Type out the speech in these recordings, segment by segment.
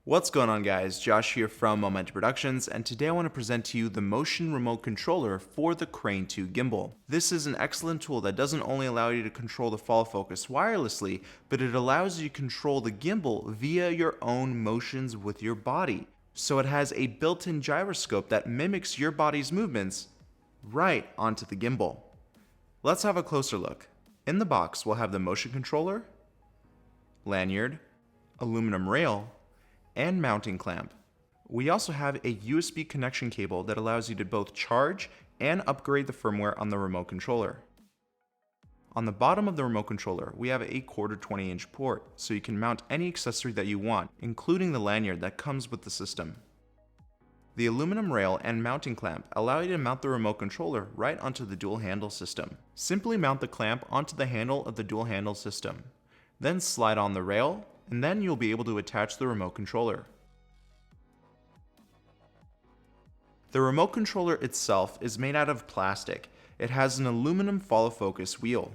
What's going on, guys? Josh here from Momentum Productions, and today I want to present to you the motion remote controller for the Crane 2 gimbal. This is an excellent tool that doesn't only allow you to control the follow focus wirelessly, but it allows you to control the gimbal via your own motions with your body. So it has a built-in gyroscope that mimics your body's movements right onto the gimbal. Let's have a closer look. In the box, we'll have the motion controller, lanyard, aluminum rail, and mounting clamp. We also have a USB connection cable that allows you to both charge and upgrade the firmware on the remote controller. On the bottom of the remote controller, we have a 1/4 20-inch port, so you can mount any accessory that you want, including the lanyard that comes with the system. The aluminum rail and mounting clamp allow you to mount the remote controller right onto the dual handle system. Simply mount the clamp onto the handle of the dual handle system. Then slide on the rail, and then you'll be able to attach the remote controller. The remote controller itself is made out of plastic. It has an aluminum follow focus wheel.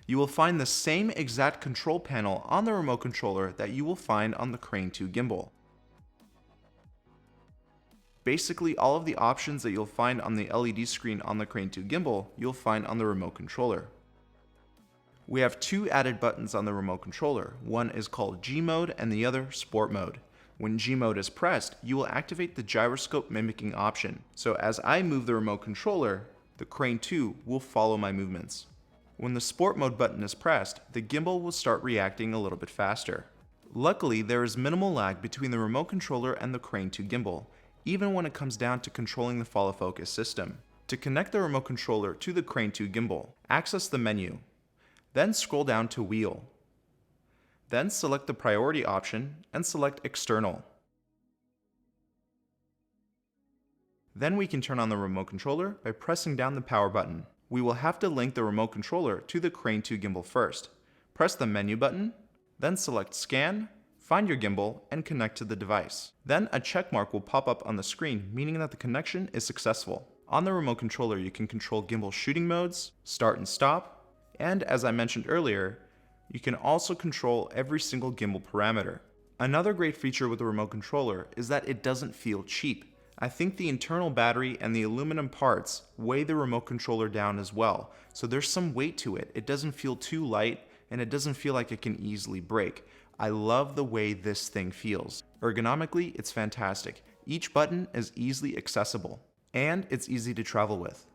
You will find the same exact control panel on the remote controller that you will find on the Crane 2 gimbal. Basically, all of the options that you'll find on the LED screen on the Crane 2 gimbal, you'll find on the remote controller. We have two added buttons on the remote controller. One is called G mode and the other Sport mode. When G mode is pressed, you will activate the gyroscope mimicking option. So as I move the remote controller, the Crane 2 will follow my movements. When the Sport mode button is pressed, the gimbal will start reacting a little bit faster. Luckily, there is minimal lag between the remote controller and the Crane 2 gimbal, even when it comes down to controlling the follow focus system. To connect the remote controller to the Crane 2 gimbal, access the menu. Then scroll down to Wheel. Then select the priority option and select External. Then we can turn on the remote controller by pressing down the power button. We will have to link the remote controller to the Crane 2 gimbal first. Press the menu button, then select Scan, find your gimbal, and connect to the device. Then a check mark will pop up on the screen, meaning that the connection is successful. On the remote controller, you can control gimbal shooting modes, start and stop, and as I mentioned earlier, you can also control every single gimbal parameter. Another great feature with the remote controller is that it doesn't feel cheap. I think the internal battery and the aluminum parts weigh the remote controller down as well, so there's some weight to it. It doesn't feel too light, and it doesn't feel like it can easily break. I love the way this thing feels. Ergonomically, it's fantastic. Each button is easily accessible, and it's easy to travel with.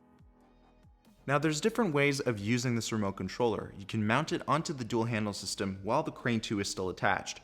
Now there's different ways of using this remote controller. You can mount it onto the dual handle system while the Crane 2 is still attached.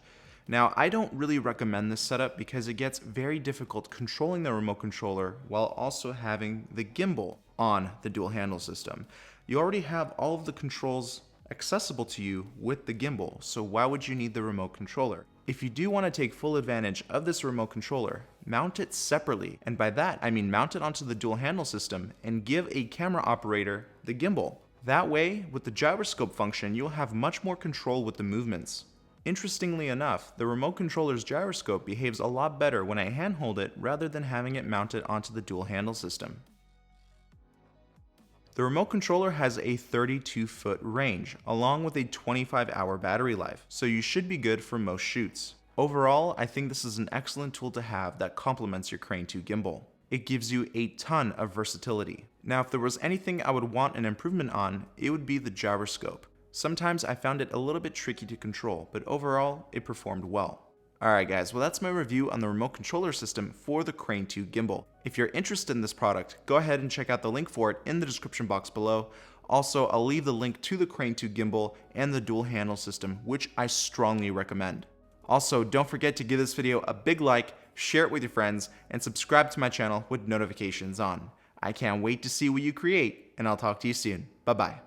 Now I don't really recommend this setup because it gets very difficult controlling the remote controller while also having the gimbal on the dual handle system. You already have all of the controls accessible to you with the gimbal, so why would you need the remote controller? If you do want to take full advantage of this remote controller, mount it separately, and by that I mean mount it onto the dual handle system and give a camera operator the gimbal. That way, with the gyroscope function, you'll have much more control with the movements. Interestingly enough, the remote controller's gyroscope behaves a lot better when I handhold it rather than having it mounted onto the dual handle system. The remote controller has a 32-foot range, along with a 25-hour battery life, so you should be good for most shoots. Overall, I think this is an excellent tool to have that complements your Crane 2 gimbal. It gives you a ton of versatility. Now, if there was anything I would want an improvement on, it would be the gyroscope. Sometimes I found it a little bit tricky to control, but overall, it performed well. Alright guys, well that's my review on the remote controller system for the Crane 2 gimbal. If you're interested in this product, go ahead and check out the link for it in the description box below. Also, I'll leave the link to the Crane 2 gimbal and the dual handle system, which I strongly recommend. Also, don't forget to give this video a big like, share it with your friends, and subscribe to my channel with notifications on. I can't wait to see what you create, and I'll talk to you soon. Bye bye.